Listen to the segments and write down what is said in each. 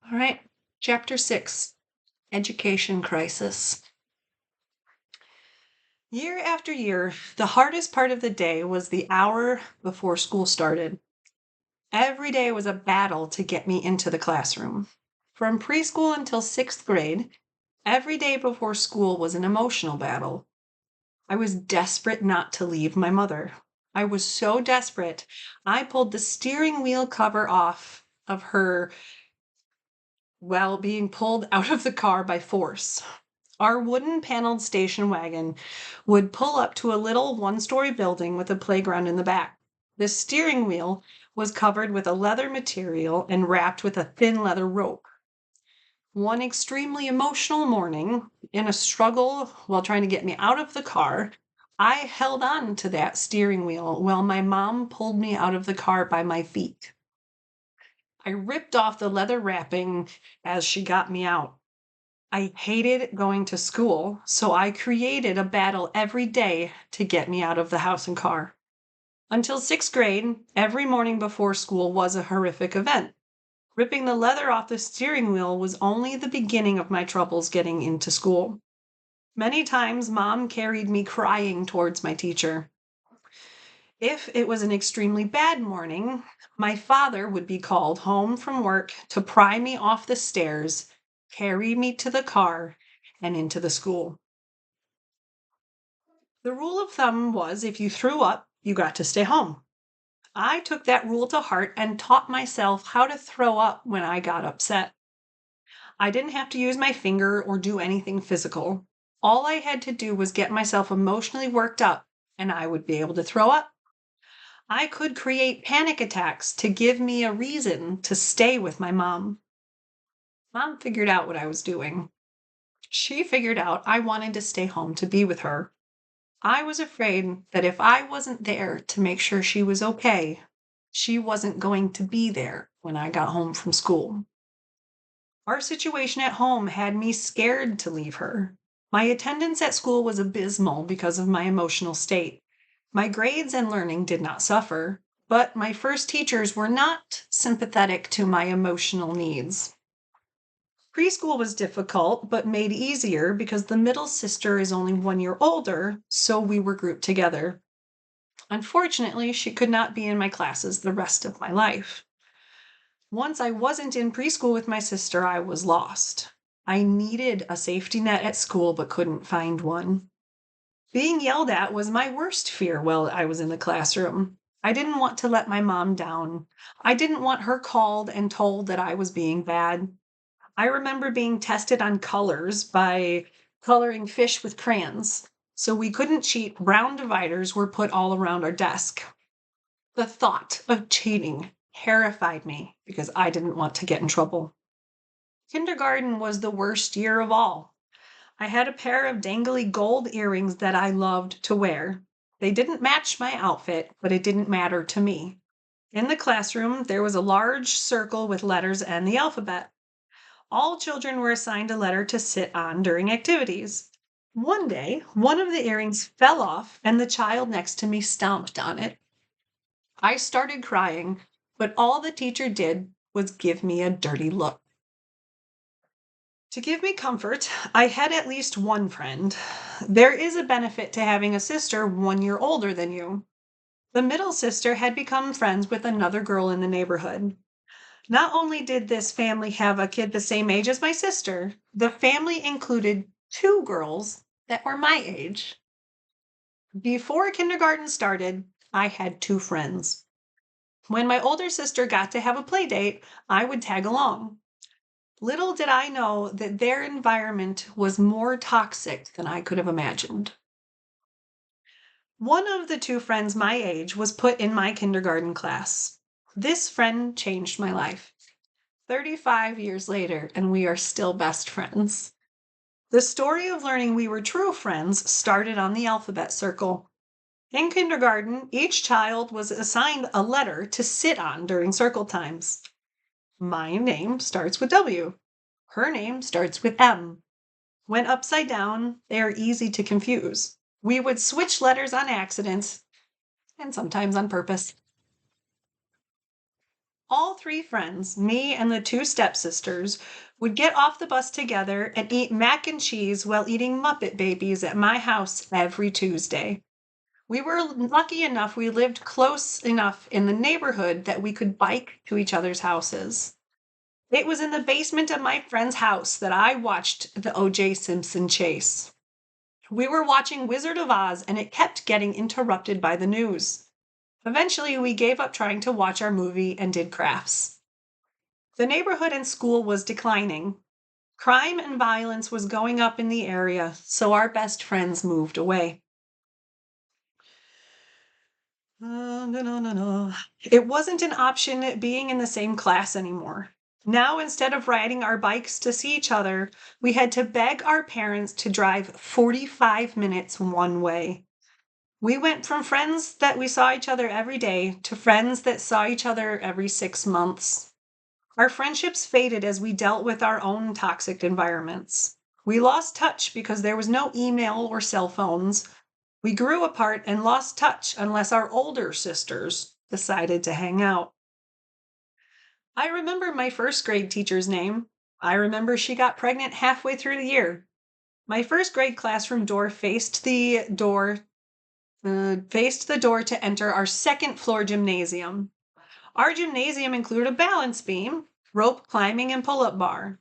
All right, Chapter 6, Education Crisis. Year after year, the hardest part of the day was the hour before school started. Every day was a battle to get me into the classroom. From preschool until sixth grade, every day before school was an emotional battle. I was desperate not to leave my mother. I was so desperate, I pulled the steering wheel cover off of her while being pulled out of the car by force. Our wooden paneled station wagon would pull up to a little one-story building with a playground in the back. The steering wheel was covered with a leather material and wrapped with a thin leather rope. One extremely emotional morning, in a struggle while trying to get me out of the car, I held on to that steering wheel while my mom pulled me out of the car by my feet. I ripped off the leather wrapping as she got me out. I hated going to school, so I created a battle every day to get me out of the house and car. Until sixth grade, every morning before school was a horrific event. Ripping the leather off the steering wheel was only the beginning of my troubles getting into school. Many times, Mom carried me crying towards my teacher. If it was an extremely bad morning, my father would be called home from work to pry me off the stairs, carry me to the car, and into the school. The rule of thumb was if you threw up, you got to stay home. I took that rule to heart and taught myself how to throw up when I got upset. I didn't have to use my finger or do anything physical. All I had to do was get myself emotionally worked up, and I would be able to throw up. I could create panic attacks to give me a reason to stay with my mom. Mom figured out what I was doing. She figured out I wanted to stay home to be with her. I was afraid that if I wasn't there to make sure she was okay, she wasn't going to be there when I got home from school. Our situation at home had me scared to leave her. My attendance at school was abysmal because of my emotional state. My grades and learning did not suffer, but my first teachers were not sympathetic to my emotional needs. Preschool was difficult, but made easier because the middle sister is only 1 year older, so we were grouped together. Unfortunately, she could not be in my classes the rest of my life. Once I wasn't in preschool with my sister, I was lost. I needed a safety net at school, but couldn't find one. Being yelled at was my worst fear while I was in the classroom. I didn't want to let my mom down. I didn't want her called and told that I was being bad. I remember being tested on colors by coloring fish with crayons. So we couldn't cheat. Brown dividers were put all around our desk. The thought of cheating terrified me because I didn't want to get in trouble. Kindergarten was the worst year of all. I had a pair of dangly gold earrings that I loved to wear. They didn't match my outfit, but it didn't matter to me. In the classroom, there was a large circle with letters and the alphabet. All children were assigned a letter to sit on during activities. One day, one of the earrings fell off and the child next to me stomped on it. I started crying, but all the teacher did was give me a dirty look. To give me comfort, I had at least one friend. There is a benefit to having a sister 1 year older than you. The middle sister had become friends with another girl in the neighborhood. Not only did this family have a kid the same age as my sister, the family included two girls that were my age. Before kindergarten started, I had two friends. When my older sister got to have a play date, I would tag along. Little did I know that their environment was more toxic than I could have imagined. One of the two friends my age was put in my kindergarten class. This friend changed my life. 35 years later, and we are still best friends. The story of learning we were true friends started on the alphabet circle. In kindergarten, each child was assigned a letter to sit on during circle times. My name starts with W. Her name starts with M. When upside down, they are easy to confuse. We would switch letters on accident and sometimes on purpose. All three friends, me and the two stepsisters, would get off the bus together and eat mac and cheese while eating Muppet Babies at my house every Tuesday. We were lucky enough, we lived close enough in the neighborhood that we could bike to each other's houses. It was in the basement of my friend's house that I watched the O.J. Simpson chase. We were watching Wizard of Oz and it kept getting interrupted by the news. Eventually, we gave up trying to watch our movie and did crafts. The neighborhood and school was declining. Crime and violence was going up in the area, so our best friends moved away. It wasn't an option being in the same class anymore. Now, instead of riding our bikes to see each other, we had to beg our parents to drive 45 minutes one way. We went from friends that we saw each other every day to friends that saw each other every 6 months. Our friendships faded as we dealt with our own toxic environments. We lost touch because there was no email or cell phones. We grew apart and lost touch unless our older sisters decided to hang out. I remember my first grade teacher's name. I remember she got pregnant halfway through the year. My first grade classroom door faced the door to enter our second floor gymnasium. Our gymnasium included a balance beam, rope climbing, and pull up bar.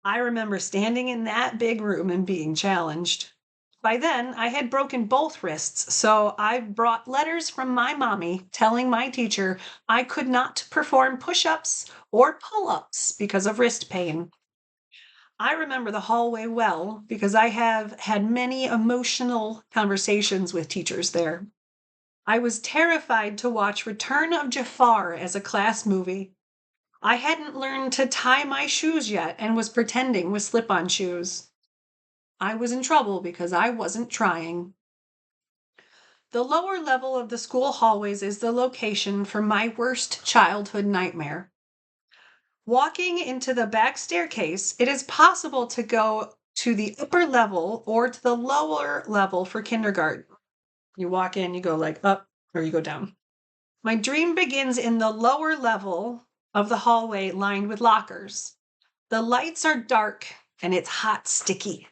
I remember standing in that big room and being challenged. By then, I had broken both wrists, so I brought letters from my mommy telling my teacher I could not perform push ups or pull ups because of wrist pain. I remember the hallway well because I have had many emotional conversations with teachers there. I was terrified to watch Return of Jafar as a class movie. I hadn't learned to tie my shoes yet and was pretending with slip on shoes. I was in trouble because I wasn't trying. The lower level of the school hallways is the location for my worst childhood nightmare. Walking into the back staircase, it is possible to go to the upper level or to the lower level for kindergarten. You walk in, you go like up or you go down. My dream begins in the lower level of the hallway lined with lockers. The lights are dark and it's hot, sticky.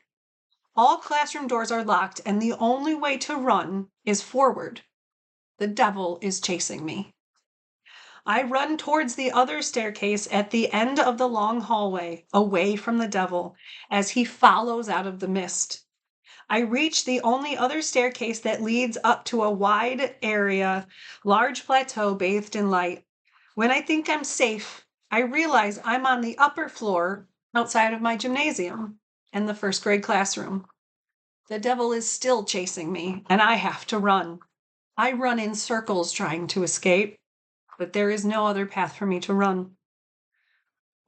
All classroom doors are locked, and the only way to run is forward. The devil is chasing me. I run towards the other staircase at the end of the long hallway, away from the devil, as he follows out of the mist. I reach the only other staircase that leads up to a wide area, large plateau bathed in light. When I think I'm safe, I realize I'm on the upper floor outside of my gymnasium and the first grade classroom. The devil is still chasing me, and I have to run. I run in circles trying to escape, but there is no other path for me to run.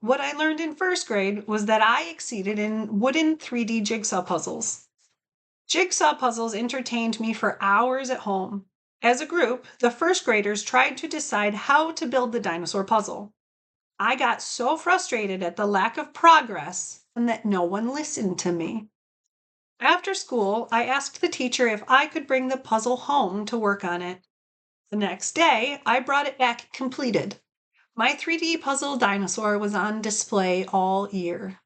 What I learned in first grade was that I exceeded in wooden 3D jigsaw puzzles. Jigsaw puzzles entertained me for hours at home. As a group, the first graders tried to decide how to build the dinosaur puzzle. I got so frustrated at the lack of progress and that no one listened to me. After school, I asked the teacher if I could bring the puzzle home to work on it. The next day, I brought it back completed. My 3D puzzle dinosaur was on display all year.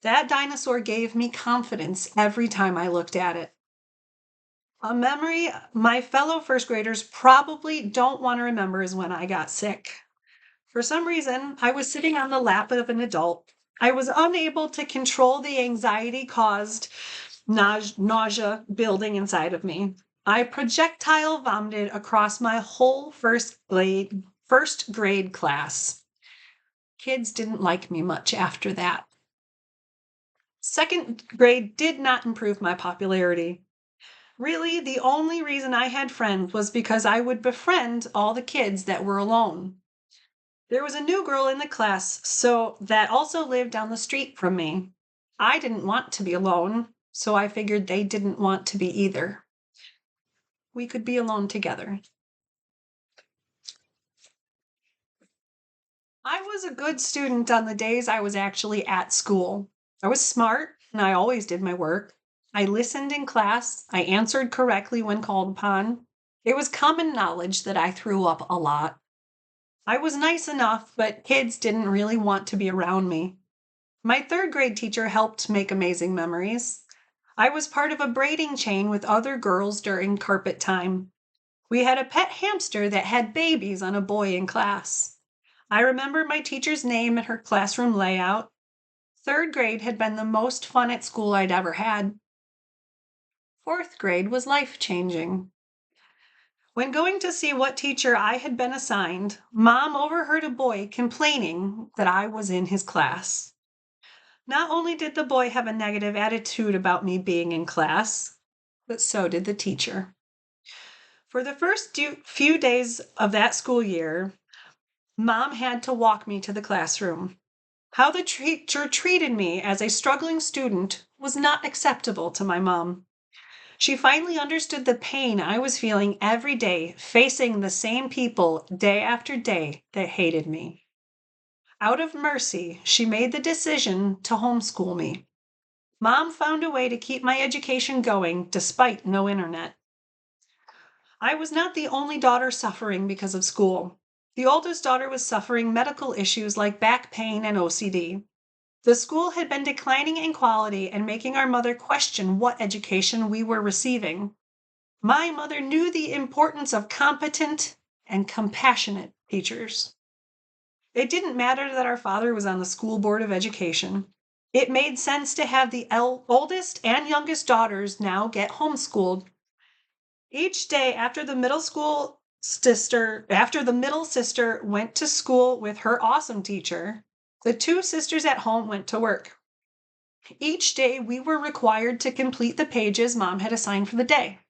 That dinosaur gave me confidence every time I looked at it. A memory my fellow first graders probably don't want to remember is when I got sick. For some reason, I was sitting on the lap of an adult. I was unable to control the anxiety caused nausea building inside of me. I projectile vomited across my whole first grade class. Kids didn't like me much after that. Second grade did not improve my popularity. Really, the only reason I had friends was because I would befriend all the kids that were alone. There was a new girl in the class, so that also lived down the street from me. I didn't want to be alone, so I figured they didn't want to be either. We could be alone together. I was a good student on the days I was actually at school. I was smart, and I always did my work. I listened in class. I answered correctly when called upon. It was common knowledge that I threw up a lot. I was nice enough, but kids didn't really want to be around me. My third grade teacher helped make amazing memories. I was part of a braiding chain with other girls during carpet time. We had a pet hamster that had babies on a boy in class. I remember my teacher's name and her classroom layout. Third grade had been the most fun at school I'd ever had. Fourth grade was life-changing. When going to see what teacher I had been assigned, Mom overheard a boy complaining that I was in his class. Not only did the boy have a negative attitude about me being in class, but so did the teacher. For the first few days of that school year, Mom had to walk me to the classroom. How the teacher treated me as a struggling student was not acceptable to my mom. She finally understood the pain I was feeling every day, facing the same people day after day that hated me. Out of mercy, she made the decision to homeschool me. Mom found a way to keep my education going despite no internet. I was not the only daughter suffering because of school. The oldest daughter was suffering medical issues like back pain and OCD. The school had been declining in quality and making our mother question what education we were receiving. My mother knew the importance of competent and compassionate teachers. It didn't matter that our father was on the school board of education. It made sense to have the oldest and youngest daughters now get homeschooled. Each day after the middle sister went to school with her awesome teacher, the two sisters at home went to work. Each day we were required to complete the pages Mom had assigned for the day.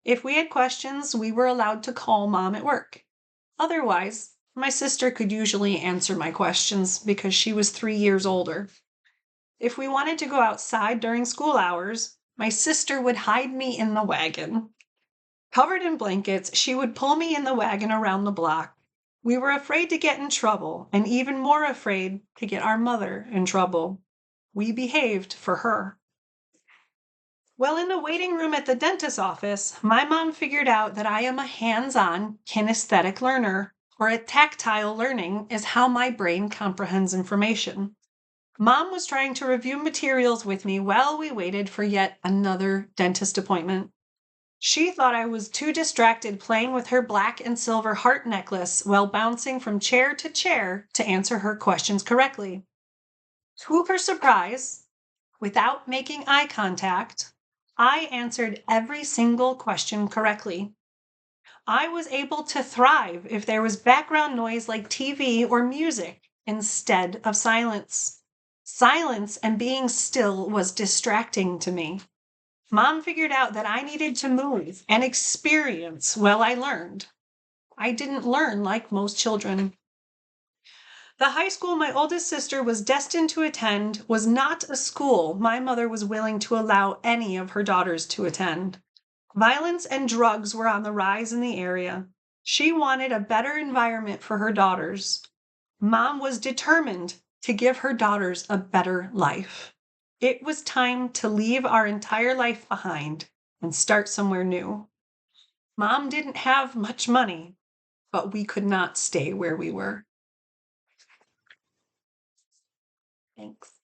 If we had questions, we were allowed to call Mom at work. Otherwise, my sister could usually answer my questions because she was 3 years older. If we wanted to go outside during school hours, my sister would hide me in the wagon. Covered in blankets, she would pull me in the wagon around the block. We were afraid to get in trouble, and even more afraid to get our mother in trouble. We behaved for her. Well, in the waiting room at the dentist's office, my mom figured out that I am a hands-on kinesthetic learner, or a tactile learning is how my brain comprehends information. Mom was trying to review materials with me while we waited for yet another dentist appointment. She thought I was too distracted playing with her black and silver heart necklace while bouncing from chair to chair to answer her questions correctly. To her surprise, without making eye contact, I answered every single question correctly. I was able to thrive if there was background noise like TV or music instead of silence. Silence and being still was distracting to me. Mom figured out that I needed to move and experience while I learned. I didn't learn like most children. The high school my oldest sister was destined to attend was not a school my mother was willing to allow any of her daughters to attend. Violence and drugs were on the rise in the area. She wanted a better environment for her daughters. Mom was determined to give her daughters a better life. It was time to leave our entire life behind and start somewhere new. Mom didn't have much money, but we could not stay where we were. Thanks.